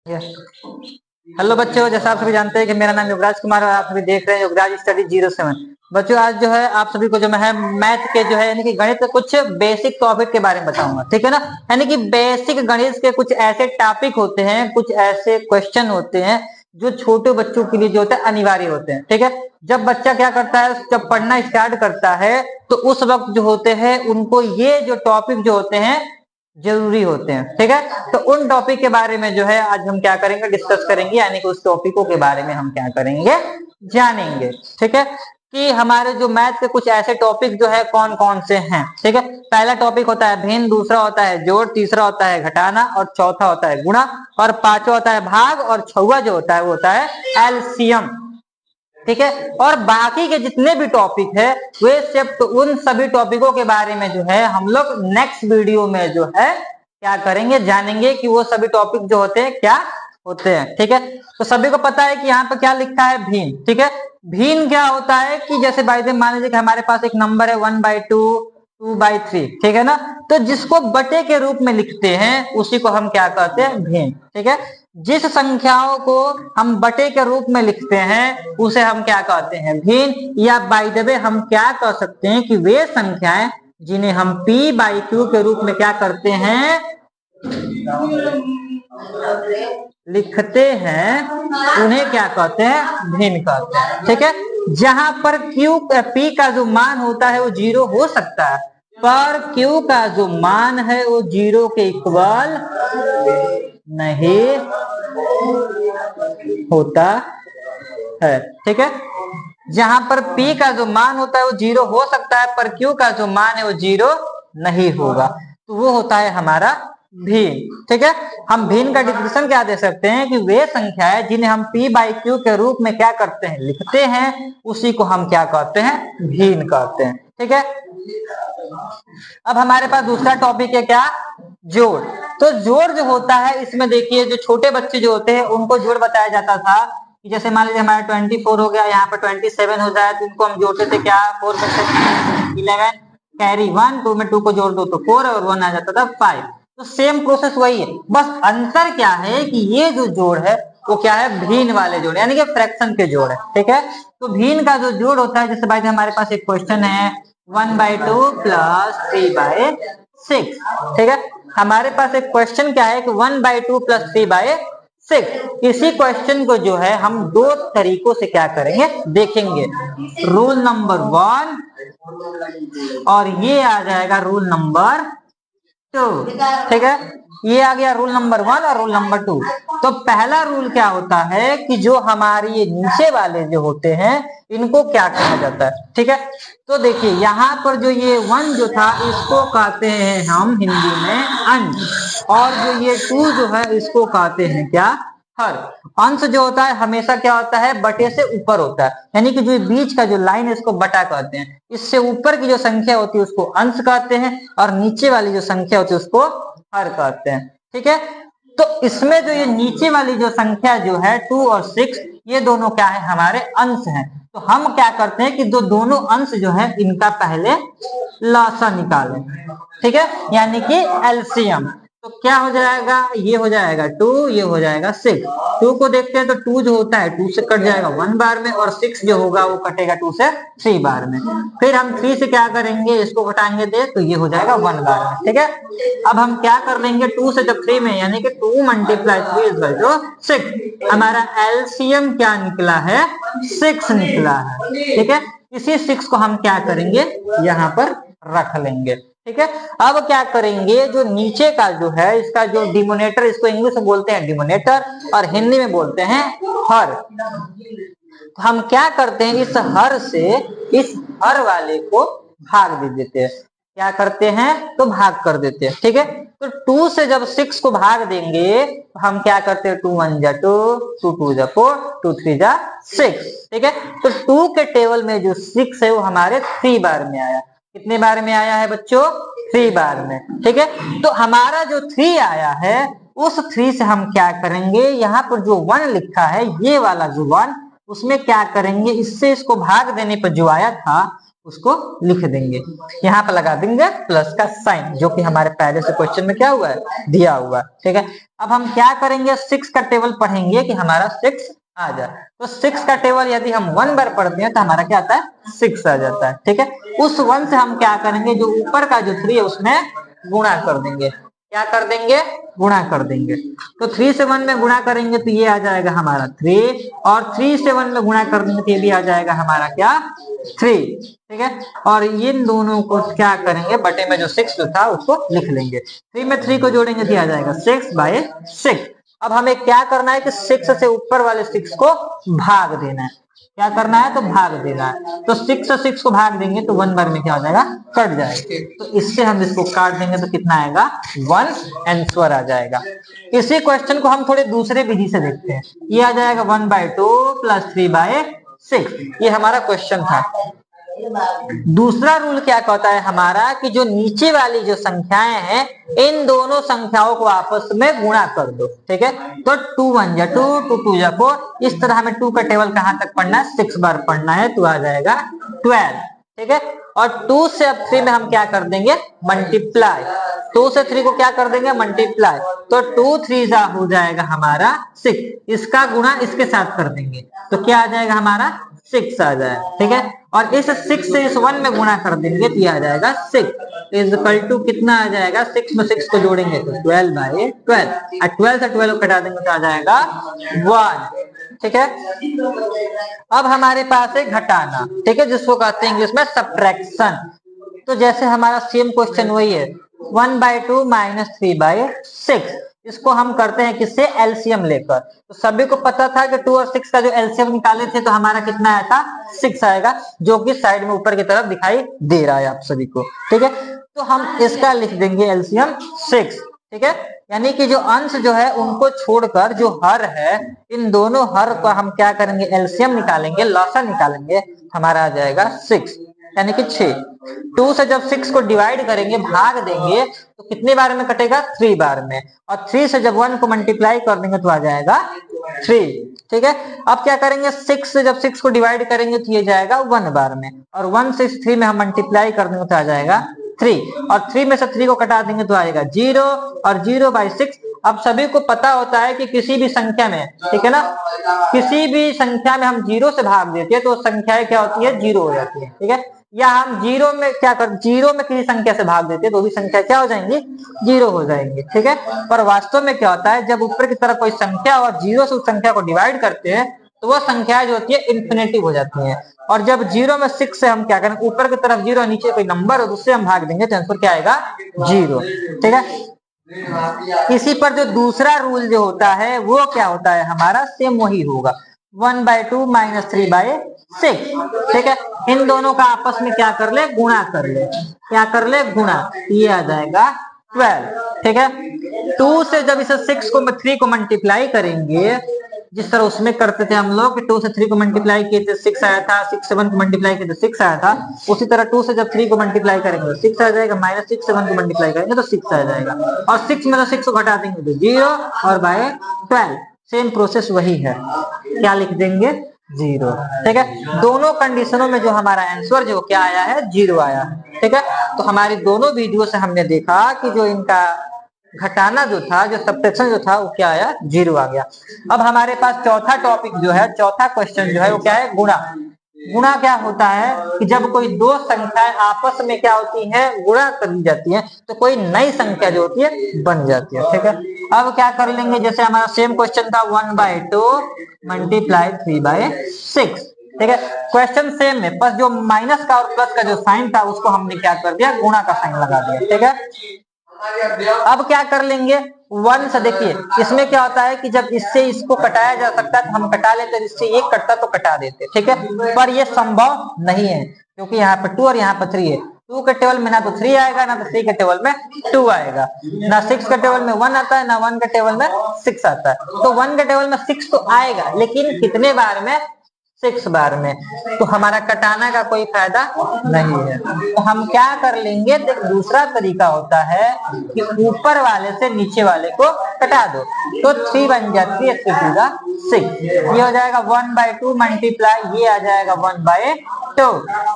Hello बच्चों, जैसा आप सभी जानते हैं कि मेरा नाम युवराज कुमार है और आप सभी देख रहे हैं युवराज स्टडी 07। बच्चों, आज जो है आप सभी को जो है मैथ के जो है यानी कि गणित के कुछ बेसिक टॉपिक के बारे में बताऊंगा, ठीक है ना। यानी कि बेसिक गणित के कुछ ऐसे टॉपिक होते हैं, कुछ ऐसे क्वेश्चन होते हैं जो छोटे बच्चों के लिए जो होता है अनिवार्य होते हैं, ठीक है। जब बच्चा क्या करता है, जब पढ़ना स्टार्ट करता है तो उस वक्त जो होते हैं उनको ये जो टॉपिक जो होते हैं जरूरी होते हैं, ठीक है। तो उन टॉपिक के बारे में जो है आज हम क्या करेंगे, डिस्कस करेंगे, यानी कि उस टॉपिकों के बारे में हम क्या करेंगे, जानेंगे, ठीक है। कि हमारे जो मैथ के कुछ ऐसे टॉपिक जो है कौन कौन से हैं, ठीक है। पहला टॉपिक होता है भिन्न, दूसरा होता है जोड़, तीसरा होता है घटाना और चौथा होता है गुणा और पांचवा होता है भाग और छठवां जो होता है वो होता है एलसीएम, ठीक है। और बाकी के जितने भी टॉपिक है वे सिर्फ उन सभी टॉपिकों के बारे में जो है हम लोग नेक्स्ट वीडियो में जो है क्या करेंगे, जानेंगे कि वो सभी टॉपिक जो होते हैं क्या होते हैं, ठीक है। तो सभी को पता है कि यहाँ पे क्या लिखा है, भिन्न, ठीक है। भिन्न क्या होता है कि जैसे बाई मान लीजिए कि हमारे पास एक नंबर है 1/2, 2/3, ठीक है ना। तो जिसको बटे के रूप में लिखते हैं उसी को हम क्या कहते हैं, भिन्न, ठीक है। जिस संख्याओं को हम बटे के रूप में लिखते हैं उसे हम क्या कहते हैं, भिन्न। या बाय द वे हम क्या कह सकते हैं कि वे संख्याएं जिन्हें हम p/q के रूप में क्या करते हैं, लिखते हैं, उन्हें क्या कहते हैं, भिन्न कहते हैं, ठीक है। जहां पर p का जो मान होता है वो 0 हो सकता है, पर q का जो मान है वो 0 के इक्वल नहीं होता है, ठीक है। जहां पर p का जो मान होता है वो 0 हो सकता है, पर q का जो मान है वो 0 नहीं होगा, तो वो होता है हमारा भिन्न, ठीक है। हम भिन्न का डिफिनेशन क्या दे सकते हैं कि वे संख्याएं जिन्हें हम p/q के रूप में क्या करते हैं, लिखते हैं, उसी को हम क्या कहते हैं, भिन्न कहते हैं, ठीक है। अब हमारे पास दूसरा टॉपिक है क्या, जोड़। तो जोड़ जो होता है इसमें देखिए जो छोटे बच्चे जो होते हैं उनको जोड़ बताया जाता था कि जैसे मान लीजिए हमारा 24 हो गया, यहाँ पर 27 हो जाए तो इनको हम जोड़ते थे क्या, 4 में से 11 कैरी 1, 2 में 2 को जोड़ दो तो 4 और 1 आ जाता था 5। तो सेम प्रोसेस वही है, बस अंतर क्या है कि ये जो जोड़ है वो क्या है, भिन्न वाले जोड़ यानी कि फ्रैक्शन के जोड़ है, ठीक है। तो भिन्न का जो जोड़ होता है, जैसे भाई हमारे पास एक क्वेश्चन है 1/2 प्लस 3/6, ठीक है। हमारे पास एक क्वेश्चन क्या है कि 1/2 प्लस 3/6। इसी क्वेश्चन को जो है हम दो तरीकों से क्या करेंगे, देखेंगे। रूल नंबर 1 और ये आ जाएगा रूल नंबर 2, ठीक है। ये आ गया रूल नंबर 1 और रूल नंबर 2। तो पहला रूल क्या होता है कि जो हमारी ये नीचे वाले जो होते हैं इनको क्या कहा जाता है, ठीक है। तो देखिए यहाँ पर जो ये 1 जो था इसको कहते हैं हम हिंदी में अंश, और जो ये 2 जो है इसको कहते हैं क्या, हर। अंश जो होता है हमेशा क्या होता है, बटे से ऊपर होता है, यानी कि जो बीच का जो लाइन है इसको बटा कहते हैं। इससे ऊपर की जो संख्या होती है उसको अंश कहते हैं और नीचे वाली जो संख्या होती है उसको हर कहते हैं, ठीक है। तो इसमें जो ये नीचे वाली जो संख्या जो है 2 और 6 ये दोनों क्या है, हमारे अंश हैं। तो हम क्या करते हैं कि दोनों अंश जो है इनका पहले लसा निकालें, ठीक है, यानी कि एलसीएम। तो क्या हो जाएगा, ये हो जाएगा 2, ये हो जाएगा 6। 2 को देखते हैं तो 2 जो होता है 2 से कट जाएगा 1 बार में, और 6 जो होगा वो कटेगा 2 से 3 बार में। फिर हम 3 से क्या करेंगे, इसको घटाएंगे दे तो ये हो जाएगा 1 बार में, ठीक है। अब हम क्या कर लेंगे, 2 से जब 3 में यानी कि 2 × 3 = 6। हमारा एलसीएम क्या निकला है, 6 निकला है, ठीक है। इसी 6 को हम क्या करेंगे, यहाँ पर रख लेंगे, ठीक है। अब क्या करेंगे, जो नीचे का जो है इसका जो डिनोमिनेटर, इसको इंग्लिश में बोलते हैं डिनोमिनेटर और हिंदी में बोलते हैं हर। तो हम क्या करते हैं, इस हर से इस हर वाले को भाग दे देते हैं, क्या करते हैं, तो भाग कर देते हैं, ठीक है। तो 2 से जब 6 को भाग देंगे तो हम क्या करते हैं, 2 × 1 = 2, 2 × 2 = 4, 2 × 3 = 6, ठीक है। तो 2 के टेबल में जो 6 है वो हमारे 3 बार में आया। कितने बार में आया है बच्चों, 3 बार में, ठीक है। तो हमारा जो 3 आया है उस 3 से हम क्या करेंगे, यहाँ पर जो 1 लिखा है ये वाला जो 1 उसमें क्या करेंगे, इससे इसको भाग देने पर जो आया था उसको लिख देंगे, यहाँ पर लगा देंगे प्लस का साइन, जो कि हमारे पहले से क्वेश्चन में क्या हुआ है, दिया हुआ। ठीक है, अब हम क्या करेंगे, 6 का टेबल पढ़ेंगे कि हमारा 6 आ जाए। तो 6 का टेबल यदि हम 1 बार पढ़ते हैं तो हमारा क्या आता है, 6 आ जाता है। ठीक है, उस 1 से हम क्या करेंगे, जो ऊपर का जो 3 है उसमें गुणा कर देंगे। क्या कर देंगे, गुणा कर देंगे। तो 3 से 1 में गुणा करेंगे तो ये आ जाएगा हमारा 3, और 3 से 1 में गुणा कर देंगे तो ये भी आ जाएगा हमारा क्या, 3। ठीक है, और इन दोनों को क्या करेंगे, बटे में जो 6 जो था उसको लिख लेंगे। 3 में 3 को जोड़ेंगे तो आ जाएगा 6/6। अब हमें क्या करना है कि 6 से ऊपर वाले 6 को भाग देना है। क्या करना है, तो भाग देना है। तो 6 से 6 को भाग देंगे तो 1 बार में क्या हो जाएगा, कट जाएगा। तो इससे हम इसको काट देंगे तो कितना आएगा, 1 आंसर आ जाएगा। इसी क्वेश्चन को हम थोड़े दूसरे विधि से देखते हैं। ये आ जाएगा 1/2 + 3/6। ये हमारा क्वेश्चन था। दूसरा रूल क्या कहता है हमारा, कि जो नीचे वाली जो संख्याएं हैं इन दोनों संख्याओं को आपस में गुणा कर दो। ठीक है, तो 2 1 जा 2, 2 2 जा 4। इस तरह हमें 2 का टेबल कहां तक पढ़ना है, 6 बार पढ़ना है, तो आ जाएगा 12। ठीक है, और 2 से अब 3 में हम क्या कर देंगे, मल्टीप्लाई। 2 से 3 को क्या कर देंगे, मल्टीप्लाई। तो 2 3 जा हो जाएगा हमारा 6। इसका गुणा इसके साथ कर देंगे तो क्या आ जाएगा हमारा, 6 आ जाएगा। ठीक है, और इस 6 से इस 1 में गुणा कर देंगे तो ये आ जाएगा 6 इज इक्वल टू कितना आ जाएगा, 6 में 6 को जोड़ेंगे तो 12/12, और 12 से 12 को घटा देंगे तो आ जाएगा 1। ठीक है, अब हमारे पास है घटाना। ठीक है, जिसको कहते हैं इंग्लिश में सब्ट्रैक्शन। तो जैसे हमारा सेम क्वेश्चन वही है, 1/2 - 3/6। इसको हम करते हैं किससे, एलसीएम लेकर। तो सभी को पता था कि 2 और 6 का जो एलसीएम निकाले थे तो हमारा कितना आया था, 6 आएगा, जो कि साइड में ऊपर की तरफ दिखाई दे रहा है आप सभी को। ठीक है, तो हम इसका लिख देंगे एलसीएम 6। ठीक है, यानी कि जो अंश जो है उनको छोड़कर जो हर है, इन दोनों हर को हम क्या करेंगे, एलसीएम निकालेंगे, लॉसा निकालेंगे, हमारा आ जाएगा 6, यानी कि 6। 2 से जब 6 को डिवाइड करेंगे, भाग देंगे, तो कितने बार में कटेगा, 3 बार में। और 3 से जब 1 को मल्टीप्लाई कर देंगे तो आ जाएगा 3। ठीक है, अब क्या करेंगे, 6 से जब 6 को डिवाइड करेंगे तो ये जाएगा 1 बार में, और 1 से 3 में हम मल्टीप्लाई कर देंगे तो आ जाएगा 3, और 3 में से 3 को कटा देंगे तो आएगा 0, और 0/6। अब सभी को पता होता है कि किसी भी संख्या में, ठीक है ना, किसी भी संख्या में हम 0 से भाग देते हैं तो संख्याएं क्या होती है, 0 हो जाती है। ठीक है, या हम 0 में क्या कर, 0 में किसी संख्या से भाग देते हैं तो भी संख्या क्या हो जाएंगी, 0 हो जाएंगी। ठीक है, पर वास्तव में क्या होता है, जब ऊपर की तरफ कोई संख्या और 0 से उस संख्या को डिवाइड करते हैं तो वो संख्या जो होती है इन्फिनेटिव हो जाती है। और जब 0 में 6 से हम क्या करें, ऊपर की तरफ 0, नीचे कोई नंबर हो उससे हम भाग देंगे तो आंसर क्या आएगा, 0। ठीक है, इसी पर जो दूसरा रूल जो होता है वो क्या होता है हमारा, सेम वही होगा, 1/2 - 3/6। ठीक है, इन दोनों का आपस में क्या कर ले, गुणा कर ले। क्या कर ले, गुणा। ये आ जाएगा 12। ठीक है, 2 से जब इसे 6 को 3 को मल्टीप्लाई करेंगे, जिस तरह उसमें करते थे हम लोग, 2 से 3 को मल्टीप्लाई किए थे 6 आया था, 6 से 1 को मल्टीप्लाई किए थे 6 आया था, उसी तरह 2 से जब 3 को मल्टीप्लाई करेंगे तो 6 आ जाएगा, -6 से 1 को मल्टीप्लाई करेंगे तो 6 आ जाएगा, और 6 में तो 6 को घटा देंगे तो 0, और बाय 12 सेम प्रोसेस वही है। क्या लिख देंगे, 0। ठीक है, दोनों कंडीशनों में जो हमारा आंसर जो क्या आया है, 0 आया है। ठीक है, तो हमारी दोनों वीडियो से हमने देखा कि जो इनका घटाना जो था, जो सब्ट्रैक्शन जो था, वो क्या आया, 0 आ गया। अब हमारे पास चौथा टॉपिक जो है, चौथा क्वेश्चन जो है वो क्या है, गुणा। गुणा क्या होता है कि जब कोई दो संख्याएं आपस में क्या होती हैं, गुणा कर दी जाती है तो कोई नई संख्या जो होती है बन जाती है। ठीक है, अब क्या कर लेंगे, जैसे हमारा सेम क्वेश्चन था 1/2 × 3/6। ठीक है, क्वेश्चन सेम है, बस जो माइनस का और प्लस का जो साइन था उसको हमने क्या कर दिया, गुणा का साइन लगा दिया। ठीक है, अब क्या कर लेंगे, 1 से देखिए इसमें क्या होता है कि जब इससे इसको कटाया जा सकता है तो हम कटा लेते हैं, इससे एक कटता तो कटा देते। ठीक है, पर ये संभव नहीं है क्योंकि यहाँ पे 2 और यहाँ पे 3 है। 2 के टेबल में ना तो 3 आएगा, ना तो 3 के टेबल में 2 आएगा, ना 6 के टेबल में 1 आता है, ना 1 के टेबल में 6 आता है। तो 1 के टेबल में 6 तो आएगा, लेकिन कितने बार में, 6 बार में। तो हमारा कटाना का कोई फायदा नहीं है। तो हम क्या कर लेंगे, दूसरा तरीका होता है कि ऊपर वाले से नीचे वाले को कटा दो, तो 3 बन जाती है 3 2 6। ये हो जाएगा 1/2 मल्टीप्लाई, ये आ जाएगा 1/2। 2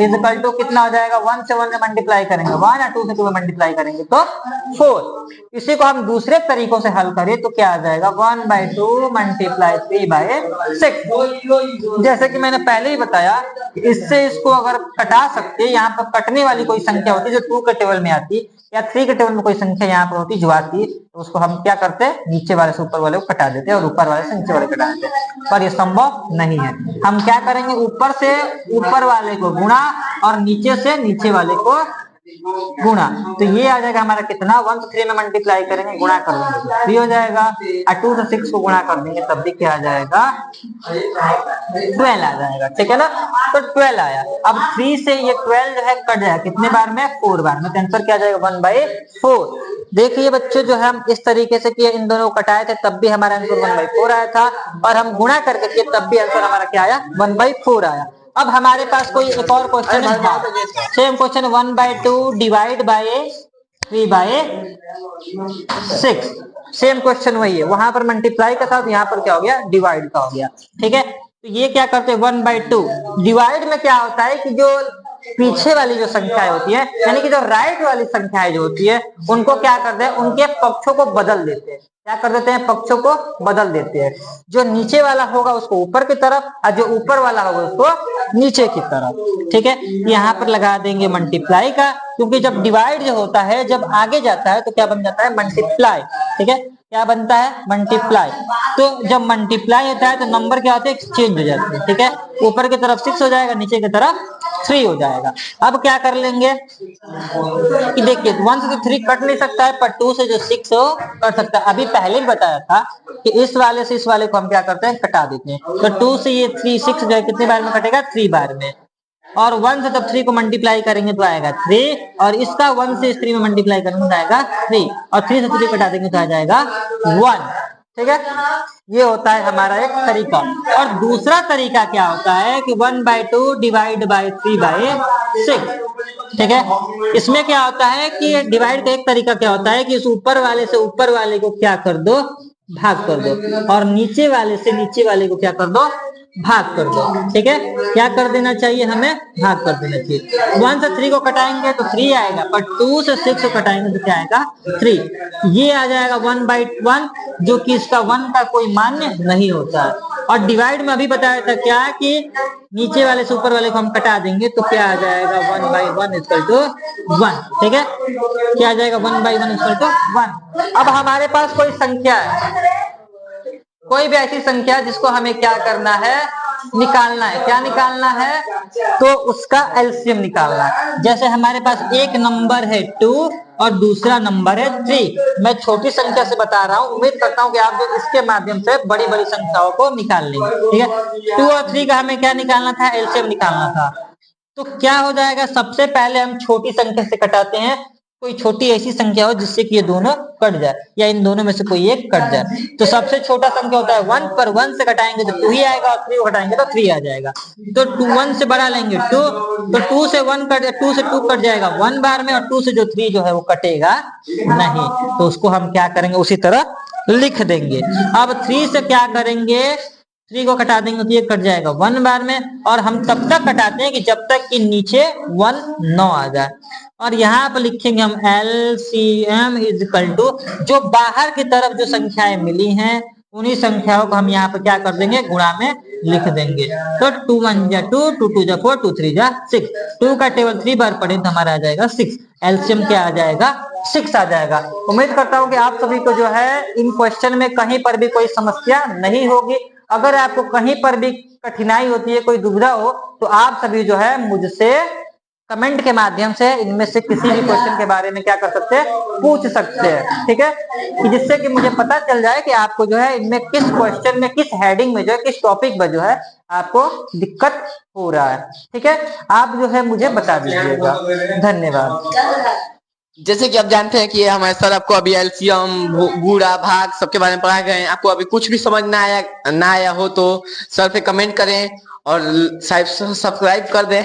इक्वल टू कितना हो जाएगा, 1 से 1 में मल्टीप्लाई करेंगे 1 और 2 से 2 में मल्टीप्लाई करेंगे तो 4। इसी को हम दूसरे तरीकों से हल करें तो क्या आ जाएगा, 1/2 मल्टीप्लाई 3/6। जैसे कि मैंने पहले ही बताया, इससे इसको अगर कटा सकते, यहाँ पर कटने वाली कोई संख्या होती है जो 2 के टेबल में आती या 3 के टेबल में कोई संख्या यहाँ पर होती जो आती, तो उसको हम क्या करते हैं, नीचे वाले से ऊपर वाले को कटा देते और ऊपर वाले से नीचे वाले कटा देते, पर ये संभव नहीं है। हम क्या करेंगे, ऊपर से ऊपर वाले को गुणा और नीचे से नीचे वाले को गुणा, तो ये आ जाएगा हमारा कितना, 1 से 3 में मल्टीप्लाई करेंगे, गुणा कर देंगे 3 हो जाएगा, और 2 से 6 को गुणा कर देंगे तब भी क्या आ जाएगा, 12 आ जाएगा। ठीक है ना, तो 12 आया। अब 3 से ये 12 जो है कट जाएगा कितने बार में, 4 बार में, तो आंसर क्या आ जाएगा 1/4। देखिए बच्चों, जो है हम इस तरीके से किए, इन दोनों को कटाए थे तब भी हमारा आंसर 1/4 आया था, और हम गुणा करके किए तब भी आंसर हमारा क्या आया, 1/4 आया। अब हमारे पास कोई एक और क्वेश्चन है, same question, 1/2 divide by 3/6। Same question वही है, वहां पर मल्टीप्लाई का था तो यहाँ पर क्या हो गया, डिवाइड का हो गया। ठीक है, तो ये क्या करते हैं, 1/2 डिवाइड में क्या होता है कि जो पीछे वाली जो संख्याएं होती है, यानी कि जो राइट वाली संख्याएं जो होती है, उनको क्या करते हैं, उनके पक्षों को बदल देते हैं। क्या कर देते हैं, पक्षों को बदल देते हैं। जो नीचे वाला होगा उसको ऊपर की तरफ, और जो ऊपर वाला होगा उसको नीचे की तरफ। ठीक है, यहाँ पर लगा देंगे मल्टीप्लाई का, क्योंकि जब डिवाइड जो होता है, जब आगे जाता है तो क्या बन जाता है, मल्टीप्लाई। ठीक है, क्या बनता है, मल्टीप्लाई। तो जब मल्टीप्लाई होता है तो नंबर क्या होते हैं, एक्सचेंज हो जाते हैं। ठीक है, ऊपर की तरफ 6 हो जाएगा, नीचे की तरफ 3 हो जाएगा। अब क्या कर लेंगे कि देखिए 1 से तो 3 कट नहीं सकता है, पर 2 से जो 6 हो कट सकता है। अभी पहले भी बताया था कि इस वाले से इस वाले को हम क्या करते हैं, कटा देते हैं। तो 2 से ये 6 जो है कितने बार में कटेगा, 3 बार में, और 1 से तब 3 को मल्टीप्लाई करेंगे तो आएगा 3, और इसका 1 से इस 3 में मल्टीप्लाई करेंगे तो आएगा 3, और 3 से 3 कटा देंगे तो आ जाएगा 1। ठीक है, ये होता है हमारा एक तरीका। और दूसरा तरीका क्या होता है कि 1/2 डिवाइड बाय 3/6। ठीक है, इसमें क्या होता है कि डिवाइड का एक तरीका क्या होता है कि इस ऊपर वाले से ऊपर वाले को क्या कर दो, भाग कर दो, और नीचे वाले से नीचे वाले को क्या कर दो, भाग कर दो। ठीक है, क्या कर देना चाहिए, हमें भाग कर देना चाहिए। 1 से 3 को कटाएंगे तो 3 आएगा, पर 2 से 6 को कटाएंगे तो क्या आएगा, 3। ये आ जाएगा 1/1, जो कि इसका 1 का कोई मान्य नहीं होता है। और डिवाइड में अभी बताया था क्या कि नीचे वाले से ऊपर वाले को हम कटा देंगे तो क्या आ जाएगा, 1/1 इक्वल टू 1। ठीक है, क्या आ जाएगा, 1/1 इक्वल टू 1। अब हमारे पास कोई संख्या है, कोई भी ऐसी संख्या जिसको हमें क्या करना है, निकालना है। क्या निकालना है, तो उसका एलसीएम निकालना है। जैसे हमारे पास एक नंबर है 2 और दूसरा नंबर है 3। मैं छोटी संख्या से बता रहा हूँ, उम्मीद करता हूँ कि आप लोग इसके माध्यम से बड़ी बड़ी संख्याओं को निकाल लेंगे। ठीक है, 2 और 3 का हमें क्या निकालना था, एलसीएम निकालना था। तो क्या हो जाएगा, सबसे पहले हम छोटी संख्या से कटाते हैं। कोई छोटी ऐसी संख्या हो जिससे कि ये दोनों कट जाए, या इन दोनों में से कोई एक कट जाए। तो सबसे छोटा संख्या होता है 1, पर 1 से कटाएंगे तो 2 ही आएगा, और 3 को कटाएंगे तो 3 आ जाएगा। तो 1 से बड़ा लेंगे 2, तो 2 से 2 कट जाएगा 1 बार में, और 2 से जो 3 जो है वो कटेगा नहीं। तो उसको हम क्या करेंगे, उसी तरह लिख देंगे। अब 3 से क्या करेंगे, 3 को कटा देंगे तो ये कट जाएगा 1 बार में, और हम तब तक कटाते हैं कि जब तक कि नीचे 1 न आ जाए। और यहाँ पर लिखेंगे हम LCM इज इक्वल टू, जो बाहर की तरफ जो संख्याएं मिली हैं उन्हीं संख्याओं को हम यहाँ पर क्या कर देंगे, गुणा में लिख देंगे। तो 2 1 जा 2, 2 2 जा 4, 2 3 जा 6। 2 का टेबल 3 बार पढ़े तो हमारा आ जाएगा 6। एलसीएम क्या आ जाएगा, 6 आ जाएगा। उम्मीद करता हूँ कि आप सभी को जो है इन क्वेश्चन में कहीं पर भी कोई समस्या नहीं होगी। अगर आपको कहीं पर भी कठिनाई होती है, कोई दुविधा हो, तो आप सभी जो है मुझसे कमेंट के माध्यम से इनमें से किसी भी क्वेश्चन के बारे में क्या कर सकते हैं, पूछ सकते हैं। ठीक है, कि जिससे कि मुझे पता चल जाए कि आपको जो है इनमें किस क्वेश्चन में, किस हेडिंग में जो है, किस टॉपिक में जो है आपको दिक्कत हो रहा है। ठीक है, आप जो है मुझे बता दीजिएगा। धन्यवाद। जैसे कि आप जानते हैं कि हमारे सर आपको अभी एलसीएम, गुणा, भाग सबके बारे में पढ़ाए गए हैं। आपको अभी कुछ भी समझ ना आया हो तो सर पे कमेंट करें और सब्सक्राइब कर दें।